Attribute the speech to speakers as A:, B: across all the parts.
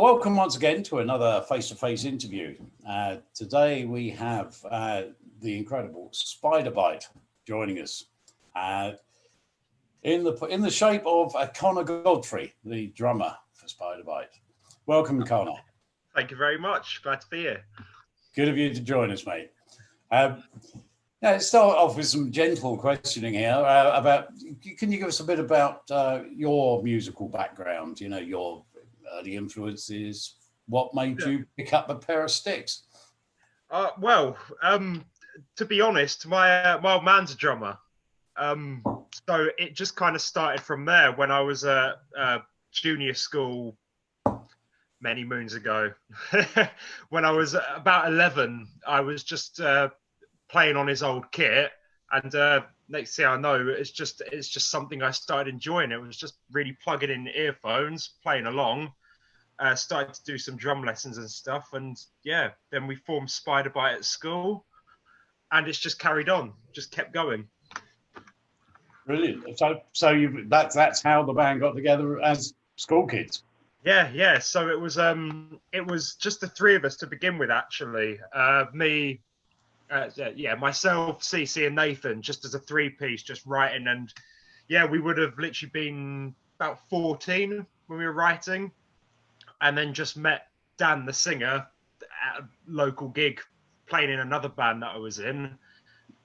A: welcome once again to another face-to-face interview. Today we have the incredible Spyder Byte joining us in the shape of Connor Godfrey, the drummer for Spyder Byte. Welcome, Connor.
B: Thank you very much. Glad to be here.
A: Good of you to join us, mate. Now, let's start off with some gentle questioning here about. Can you give us a bit about your musical background? You know, your early influences. What made you pick up a pair of sticks?
B: To be honest, my old man's a drummer. So it just kind of started from there when I was at junior school many moons ago. When I was about 11, I was just playing on his old kit, and next thing I know, it's just something I started enjoying. It was just really plugging in earphones, playing along. Started to do some drum lessons and stuff, and yeah, then we formed Spyder Byte at school, and it's just carried on, just kept going.
A: Brilliant. So that's how the band got together as school kids.
B: Yeah. So it was just the three of us to begin with, actually. Myself, CC, and Nathan, just as a three-piece, just writing, and yeah, we would have literally been about 14 when we were writing. And then just met Dan, the singer, at a local gig, playing in another band that I was in.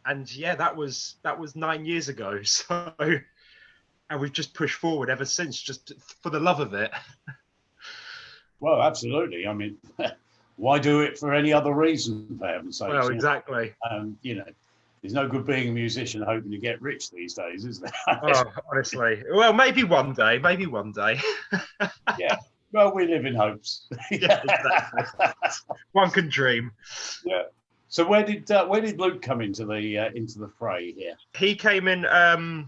B: And yeah, that was 9 years ago. So, and we've just pushed forward ever since, just for the love of it.
A: Well, absolutely. I mean, why do it for any other reason, for heaven's sake?
B: Well, exactly.
A: You know, there's no good being a musician hoping to get rich these days, is there?
B: Oh, honestly. Well, maybe one day.
A: Yeah. Well, we live in hopes.
B: Yeah, exactly. One can dream.
A: Yeah. So where did Luke come into the fray here?
B: He came in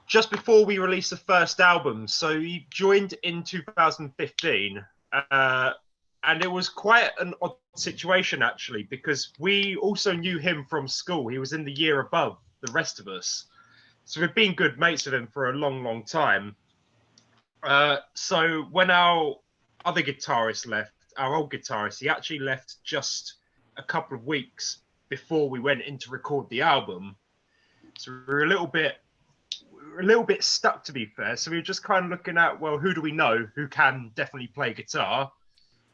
B: just before we released the first album. So he joined in 2015, and it was quite an odd situation, actually, because we also knew him from school. He was in the year above the rest of us, so we've been good mates with him for a long, long time. So when our other guitarist left, our old guitarist, he actually left just a couple of weeks before we went in to record the album. So we were a little bit stuck, to be fair. So we were just kind of looking at, well, who do we know who can definitely play guitar?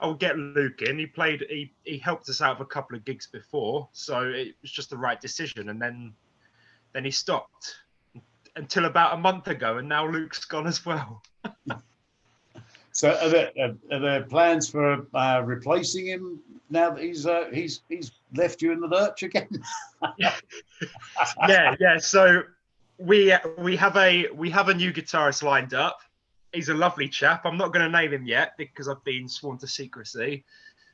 B: I'll get Luke in. He helped us out with a couple of gigs before, so it was just the right decision. And then he stopped until about a month ago, and now Luke's gone as well.
A: So are there plans for replacing him now that he's left you in the lurch again?
B: Yeah. So we have a new guitarist lined up. He's a lovely chap. I'm not going to name him yet because I've been sworn to secrecy,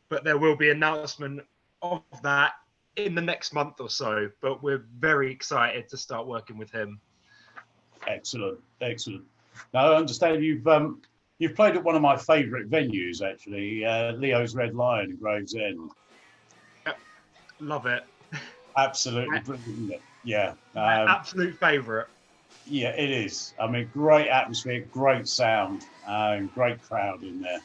B: but there will be an announcement of that in the next month or so. But we're very excited to start working with him.
A: Excellent. Now, I understand you've played at one of my favourite venues, actually, Leo's Red Lion in Gravesend.
B: Yep. Love it.
A: Absolutely brilliant. Yeah.
B: Absolute favourite.
A: Yeah, it is. I mean, great atmosphere, great sound, great crowd in there.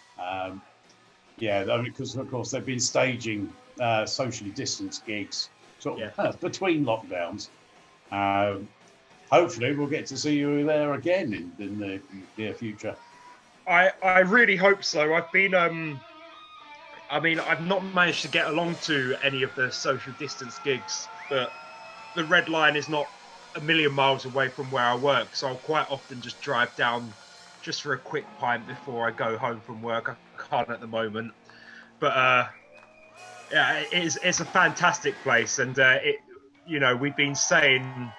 A: Because of course they've been staging socially distanced gigs between lockdowns. Hopefully we'll get to see you there again in the near future.
B: I really hope so. I've not managed to get along to any of the social distance gigs, but the Red Lion is not a million miles away from where I work, so I'll quite often just drive down just for a quick pint before I go home from work. I can't at the moment, but it's a fantastic place, and we've been saying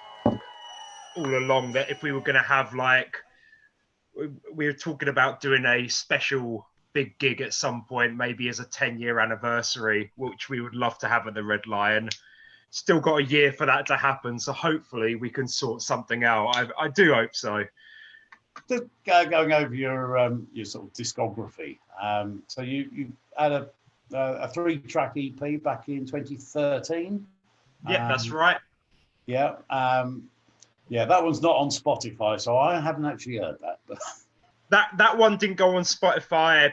B: all along that if we were going to have we were talking about doing a special big gig at some point, maybe as a 10-year anniversary, which we would love to have at the Red Lion. Still got a year for that to happen, so hopefully we can sort something out. I do hope so.
A: Just going over your sort of discography. So you had a 3-track EP back in 2013.
B: Yeah, that's right.
A: Yeah. That one's not on Spotify, so I haven't actually heard that. But
B: that one didn't go on Spotify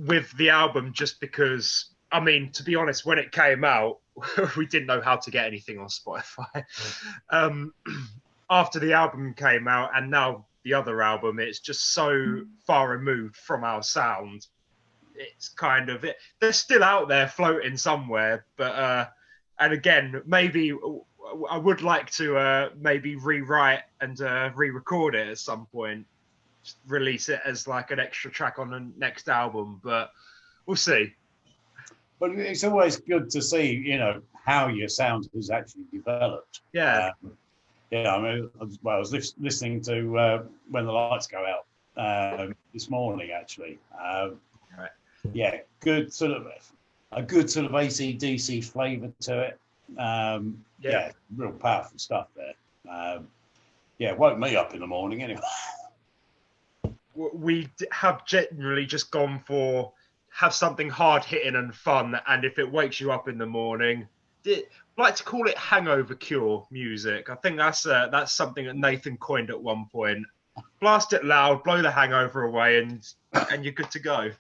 B: with the album, just because, I mean, to be honest, when it came out, we didn't know how to get anything on Spotify. After the album came out and now the other album, it's just so far removed from our sound. It's kind of, they're still out there floating somewhere, but and again, maybe I would like to maybe rewrite and re-record it at some point, just release it as like an extra track on the next album, but we'll see.
A: But it's always good to see, you know, how your sound has actually developed.
B: Yeah.
A: Yeah, I mean, I was listening to When the Lights Go Out this morning, actually.
B: Right.
A: Yeah, a good sort of AC/DC flavour to it. Yeah, real powerful stuff there. Yeah, woke me up in the morning anyway.
B: We have generally just gone for have something hard hitting and fun, and if it wakes you up in the morning, I like to call it hangover cure music. I think that's something that Nathan coined at one point. Blast it loud, blow the hangover away, and you're good to go.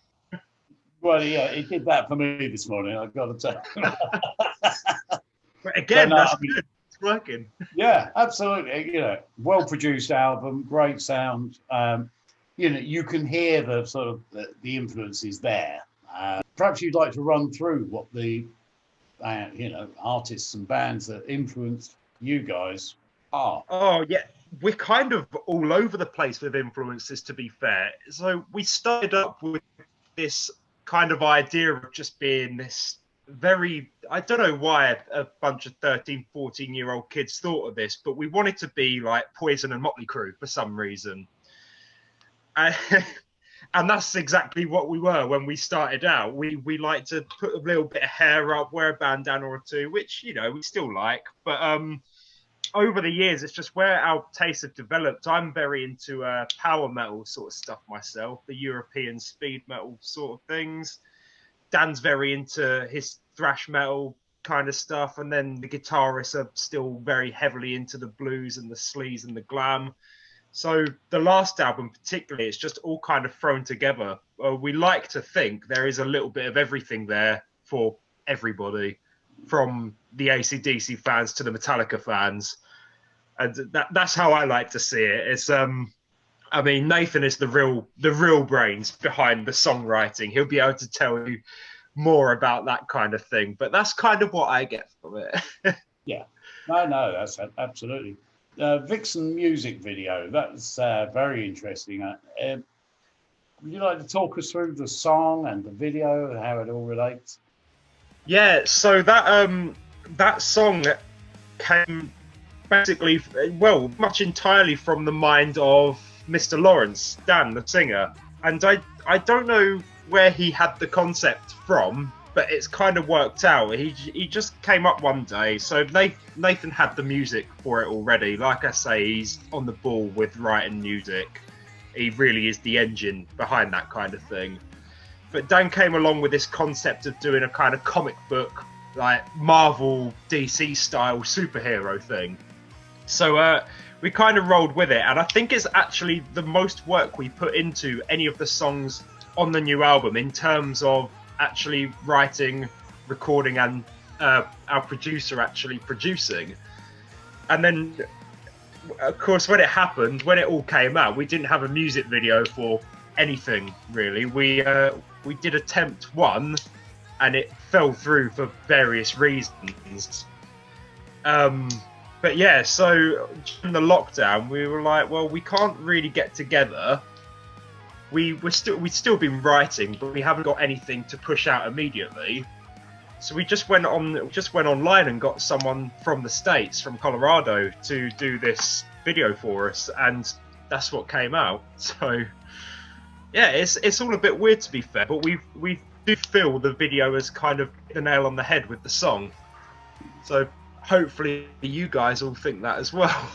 A: Well, yeah, he did that for me this morning, I've got to tell you.
B: But again, that's good. It's working.
A: Yeah, absolutely. You know, well-produced album, great sound. You know, you can hear the sort of the influences there. Perhaps you'd like to run through what the you know, artists and bands that influenced you guys are.
B: Oh yeah, we're kind of all over the place with influences, to be fair. So we started up with this kind of idea of just being this very, I don't know why a bunch of 13, 14-year-old kids thought of this, but we wanted to be like Poison and Motley Crue for some reason. And that's exactly what we were when we started out. We like to put a little bit of hair up, wear a bandana or two, which, you know, we still like. But over the years, it's just where our tastes have developed. I'm very into power metal sort of stuff myself, the European speed metal sort of things. Dan's very into his thrash metal kind of stuff. And then the guitarists are still very heavily into the blues and the sleaze and the glam. So the last album particularly, it's just all kind of thrown together. We like to think there is a little bit of everything there for everybody, from the AC/DC fans to the Metallica fans. And that's how I like to see it. It's I mean, Nathan is the real brains behind the songwriting. He'll be able to tell you more about that kind of thing. But that's kind of what I get from it.
A: Yeah. No, that's absolutely. Vixen music video, that's very interesting. Would you like to talk us through the song and the video and how it all relates?
B: Yeah, so that song came basically, well, much entirely from the mind of Mr. Lawrence, Dan, the singer. And I don't know where he had the concept from, but it's kind of worked out. He just came up one day. So Nathan had the music for it already. Like I say, he's on the ball with writing music. He really is the engine behind that kind of thing. But Dan came along with this concept of doing a kind of comic book, like Marvel, DC style superhero thing. So we kind of rolled with it. And I think it's actually the most work we put into any of the songs on the new album in terms of actually writing, recording, and our producer actually producing. And then, of course, when it happened, when it all came out, we didn't have a music video for anything, really. We did attempt one, and it fell through for various reasons. But yeah, so during the lockdown, we were like, well, we can't really get together. We'd still been writing, but we haven't got anything to push out immediately. So we just went online and got someone from the States, from Colorado, to do this video for us, and that's what came out. So yeah, it's all a bit weird, to be fair, but we do feel the video has kind of hit the nail on the head with the song. So hopefully you guys all think that as well.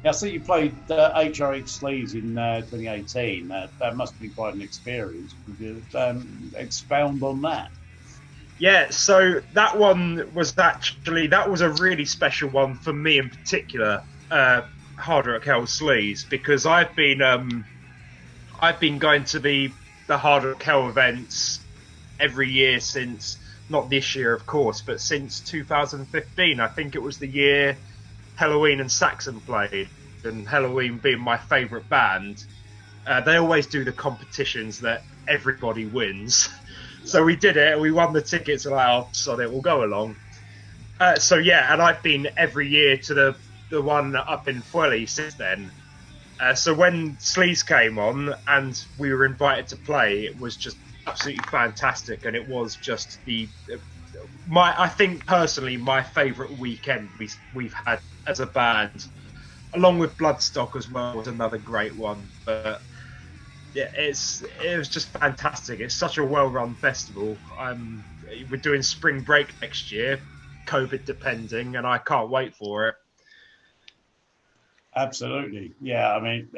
A: Yeah, I see you played HRX Sleaze in 2018. That must be quite an experience. Could you expound on that?
B: Yeah, so that one was actually, that was a really special one for me in particular, Hard Rock Hell Sleaze, because I've been going to the Hard Rock Hell events every year since, not this year of course, but since 2015. I think it was the year Helloween and Saxon played, and Helloween being my favourite band, they always do the competitions that everybody wins. So we did it, we won the tickets, and I sod it, we'll go along. So yeah, and I've been every year to the one up in Fueli since then. So when Sleaze came on and we were invited to play, it was just absolutely fantastic, and it was just I think personally my favourite weekend we've had as a band, along with Bloodstock as well was another great one. But yeah, it was just fantastic. It's such a well-run festival. We're doing spring break next year, COVID depending, and I can't wait for it.
A: Absolutely, yeah. I mean,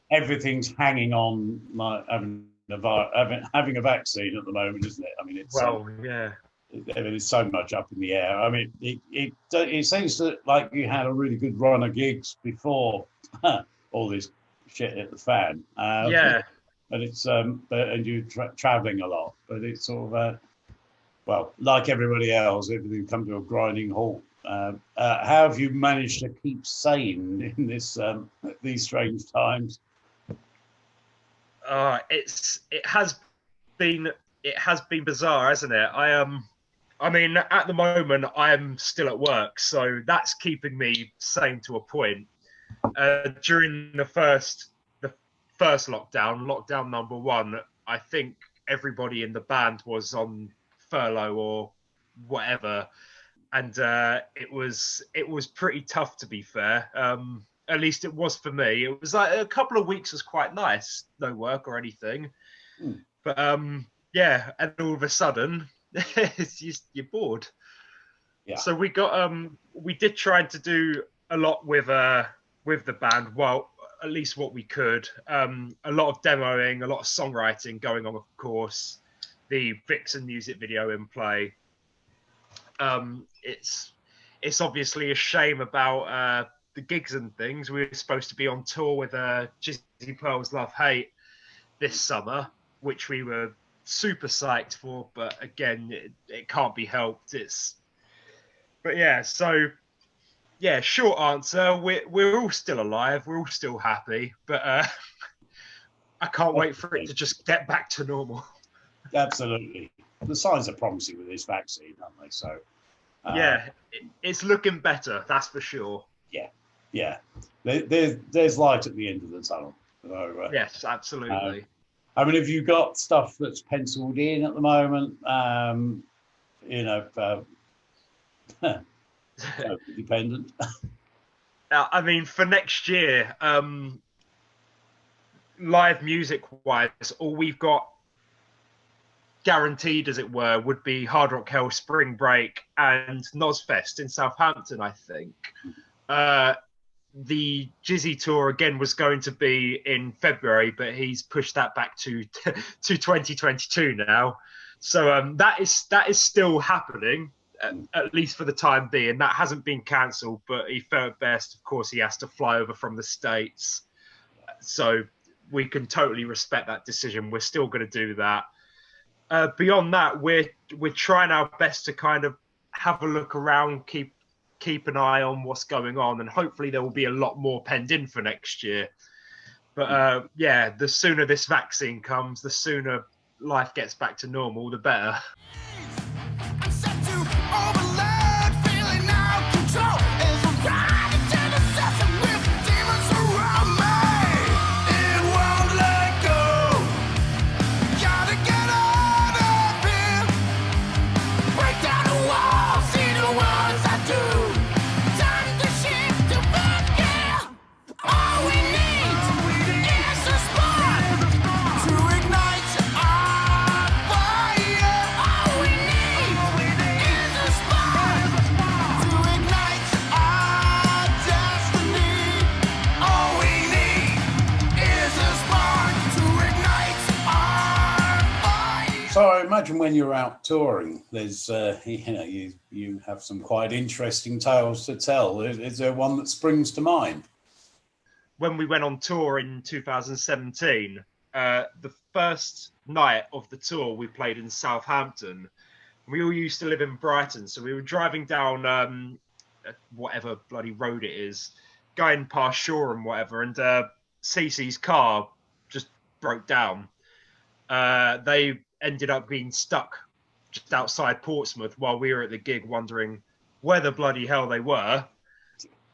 A: everything's hanging on like having a vaccine at the moment, isn't it? I mean, it's
B: yeah.
A: There's so much up in the air. I mean, it seems that like you had a really good run of gigs before all this shit hit the fan.
B: Yeah.
A: But it's and you're traveling a lot, but it's sort of well, like everybody else, everything come to a grinding halt. How have you managed to keep sane in this these strange times?
B: It has been bizarre, hasn't it? I mean, at the moment, I'm still at work, so that's keeping me sane to a point. During the first lockdown number 1, I think everybody in the band was on furlough or whatever, and it was pretty tough, to be fair. At least it was for me. It was like a couple of weeks was quite nice, no work or anything. But yeah, and all of a sudden you're bored.
A: Yeah.
B: So we did try to do a lot with the band. Well, at least what we could. A lot of demoing, a lot of songwriting going on, of course. The Vixen music video in play. It's obviously a shame about the gigs and things. We were supposed to be on tour with Jizzy Pearl's Love Hate this summer, which we were super psyched for, but again, it can't be helped. But yeah, so yeah, short answer, we're all still alive, we're all still happy, but I can't wait for it to just get back to normal.
A: Absolutely. The signs are promising with this vaccine, aren't they? So
B: yeah, it's looking better, that's for sure.
A: Yeah. There's light at the end of the tunnel. So,
B: yes, absolutely.
A: I mean, have you got stuff that's penciled in at the moment? Dependent.
B: I mean, for next year, live music-wise, all we've got guaranteed, as it were, would be Hard Rock Hell Spring Break and Nozfest in Southampton, I think. The Jizzy tour again was going to be in February, but he's pushed that back to 2022 now. So that is still happening, at least for the time being. That hasn't been cancelled, but he felt best. Of course, he has to fly over from the States. So we can totally respect that decision. We're still going to do that. Beyond that, we're trying our best to kind of have a look around, keep an eye on what's going on, and hopefully there will be a lot more penned in for next year. But yeah, the sooner this vaccine comes, the sooner life gets back to normal, the better.
A: imagine when you're out touring, there's you have some quite interesting tales to tell. Is there one that springs to mind?
B: When we went on tour in 2017, the first night of the tour, we played in Southampton. We all used to live in Brighton, so we were driving down whatever bloody road it is, going past Shore and whatever, and Cece's car just broke down. They ended up being stuck just outside Portsmouth while we were at the gig, wondering where the bloody hell they were.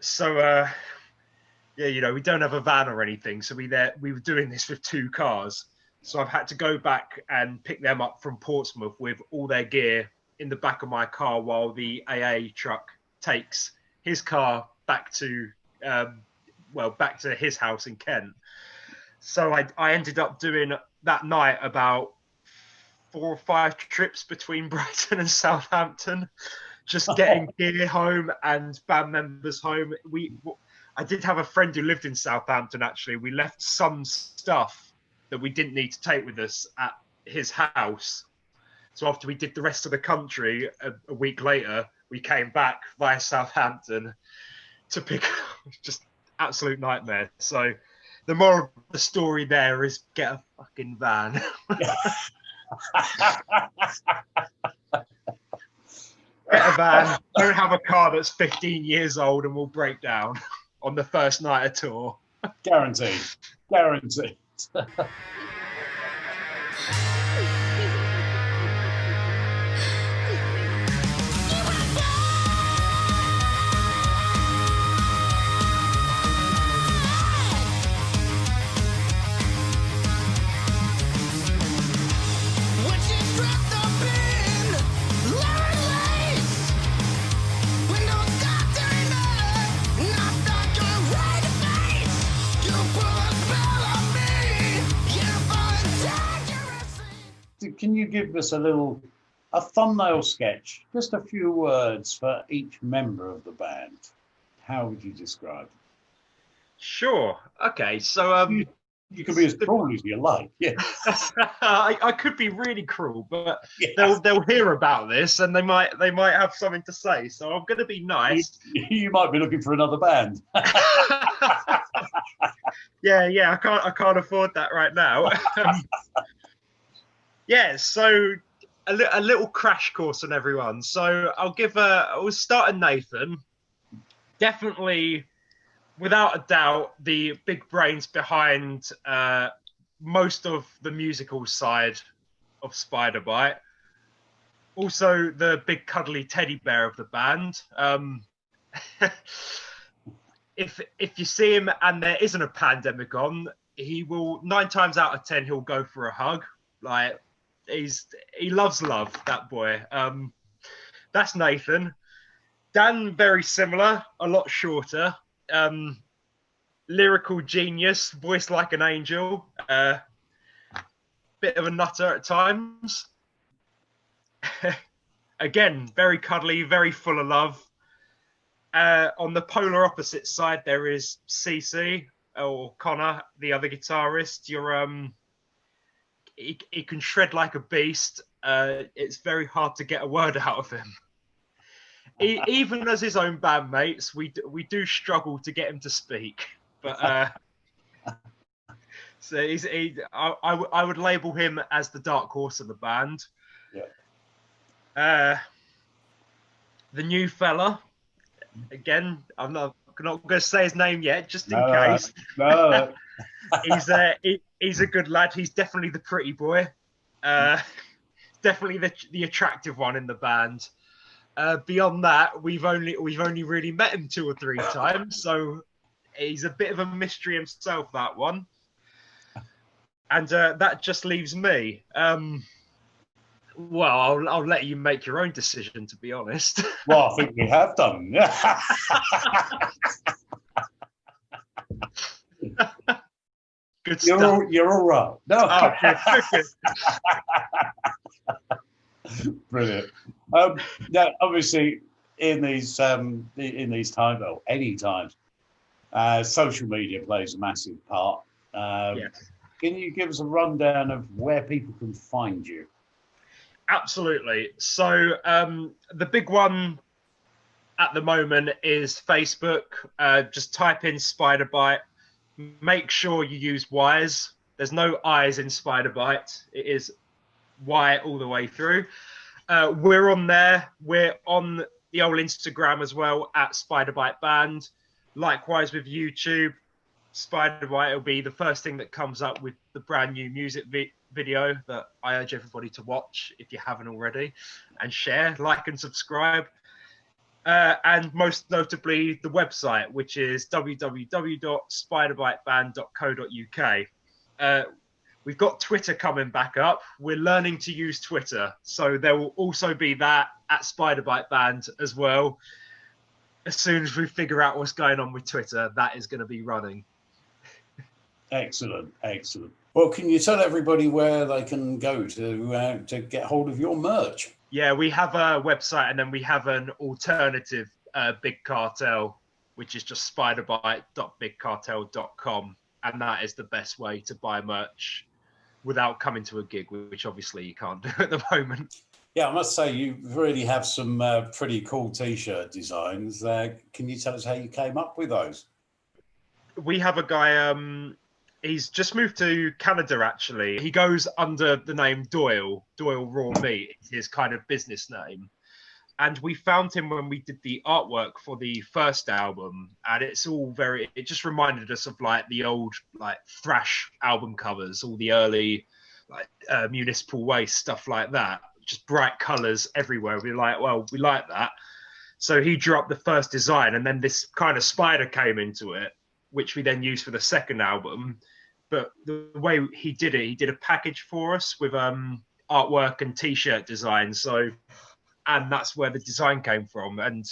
B: So, yeah, we don't have a van or anything, so we were doing this with 2 cars. So I've had to go back and pick them up from Portsmouth with all their gear in the back of my car while the AA truck takes his car back to his house in Kent. So I ended up doing that night about 4 or 5 trips between Brighton and Southampton, just getting gear home and band members home. I did have a friend who lived in Southampton, actually. We left some stuff that we didn't need to take with us at his house. So after we did the rest of the country, a week later, we came back via Southampton to pick up. Just absolute nightmare. So the moral of the story there is get a fucking van. Get a van. Don't have a car that's 15 years old and will break down on the first night of tour.
A: Guaranteed. Guaranteed. Can you give us a thumbnail sketch, just a few words for each member of the band? How would you describe it?
B: Sure. Okay. So
A: you can be as cruel as you like. Yeah.
B: I could be really cruel, but
A: yes.
B: they'll hear about this and they might have something to say. So I'm going to be nice.
A: You might be looking for another band.
B: Yeah. I can't afford that right now. Yeah, so a little crash course on everyone. So I'll start at Nathan. Definitely, without a doubt, the big brains behind most of the musical side of Spyder Byte. Also, the big cuddly teddy bear of the band. If you see him and there isn't a pandemic on, he will 9 times out of 10 he'll go for a hug. Like, he loves love, that boy. That's Nathan. Dan, very similar, a lot shorter. Lyrical genius, voice like an angel. Bit of a nutter at times. Again, very cuddly, very full of love. On the polar opposite side, there is Cece, or Connor, the other guitarist. He can shred like a beast. It's very hard to get a word out of him. Even as his own bandmates, we do struggle to get him to speak. But so I would label him as the dark horse of the band. Yeah. The new fella, again, I'm not going to say his name yet, just in case.
A: No.
B: He's a good lad. He's definitely the pretty boy. Definitely the attractive one in the band. Beyond that, we've only really met him 2 or 3 times, so he's a bit of a mystery himself, that one. And that just leaves me. Well, I'll let you make your own decision, to be honest.
A: Well, I think we have done.
B: Good stuff.
A: You're all right. No.
B: Oh, good.
A: Brilliant. Now, obviously, in these times, or any times, social media plays a massive part.
B: Yes.
A: Can you give us a rundown of where people can find you?
B: Absolutely. So the big one at the moment is Facebook. Just type in Spyder Byte. Make sure you use Y's. There's no I's in Spyder Byte. It is Y all the way through. We're on there. We're on the old Instagram as well at Spyder Byte Band. Likewise with YouTube, Spyder Byte will be the first thing that comes up with the brand new music video that I urge everybody to watch if you haven't already, and share, like, and subscribe. And most notably, the website, which is www.spyderbyteband.co.uk. We've got Twitter coming back up. We're learning to use Twitter, so there will also be that at Spyder Byte Band as well. As soon as we figure out what's going on with Twitter, that is going to be running.
A: Excellent, excellent. Well, can you tell everybody where they can go to get hold of your merch?
B: Yeah, we have a website, and then we have an alternative Big Cartel, which is just spiderbyte.bigcartel.com, and that is the best way to buy merch without coming to a gig, which obviously you can't do at the moment.
A: Yeah, I must say you really have some pretty cool T-shirt designs. Can you tell us how you came up with those?
B: We have a guy, he's just moved to Canada, actually. He goes under the name Doyle Raw Meat. It's his kind of business name. And we found him when we did the artwork for the first album. And it just reminded us of like the old like thrash album covers, all the early like Municipal Waste, stuff like that. Just bright colors everywhere. We're like, well, we like that. So he drew up the first design, and then this kind of spider came into it, which we then used for the second album. But the way he did it, he did a package for us with artwork and T-shirt design. And that's where the design came from. And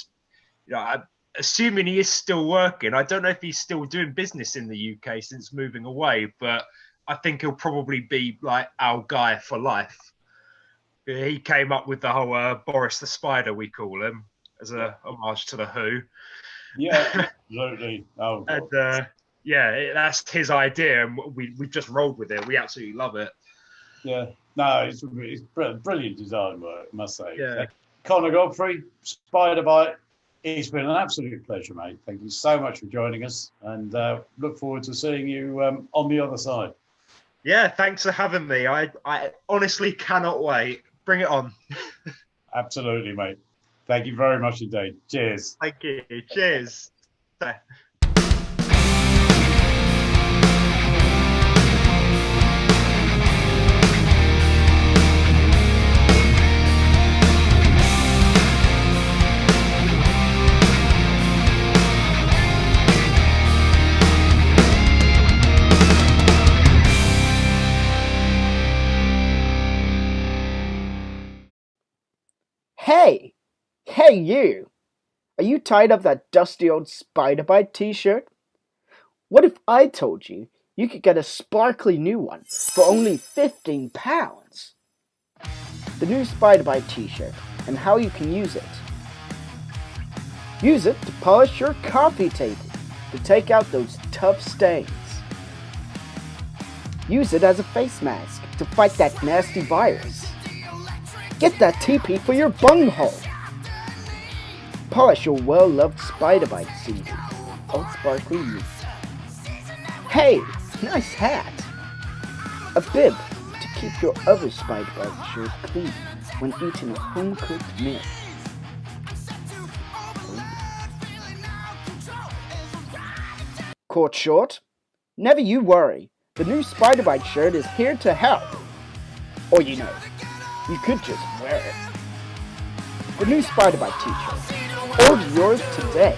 B: I'm assuming he is still working. I don't know if he's still doing business in the UK since moving away, but I think he'll probably be like our guy for life. He came up with the whole Boris the Spider, we call him, as a homage to the Who.
A: Yeah, absolutely. Oh, God.
B: And that's his idea, and we've just rolled with it. We absolutely love it.
A: Yeah, no, it's brilliant design work, I must say.
B: Yeah.
A: Connor Godfrey, Spyder Byte, it's been an absolute pleasure, mate. Thank you so much for joining us, and look forward to seeing you on the other side.
B: Yeah, thanks for having me. I honestly cannot wait. Bring it on.
A: Absolutely, mate. Thank you very much indeed. Cheers.
B: Thank you. Cheers.
C: Hey you! Are you tired of that dusty old Spyder Byte t-shirt? What if I told you could get a sparkly new one for only £15? The new Spyder Byte t-shirt and how you can use it. Use it to polish your coffee table to take out those tough stains. Use it as a face mask to fight that nasty virus. Get that TP for your bunghole. Polish your well-loved Spyder Byte CD. All sparkly new. Hey, nice hat. A bib to keep your other Spyder Byte shirt clean when eating a home-cooked meal. Caught short? Never you worry. The new Spyder Byte shirt is here to help. Or you could just wear it. The new Spyder Byte t-shirt. Order yours today.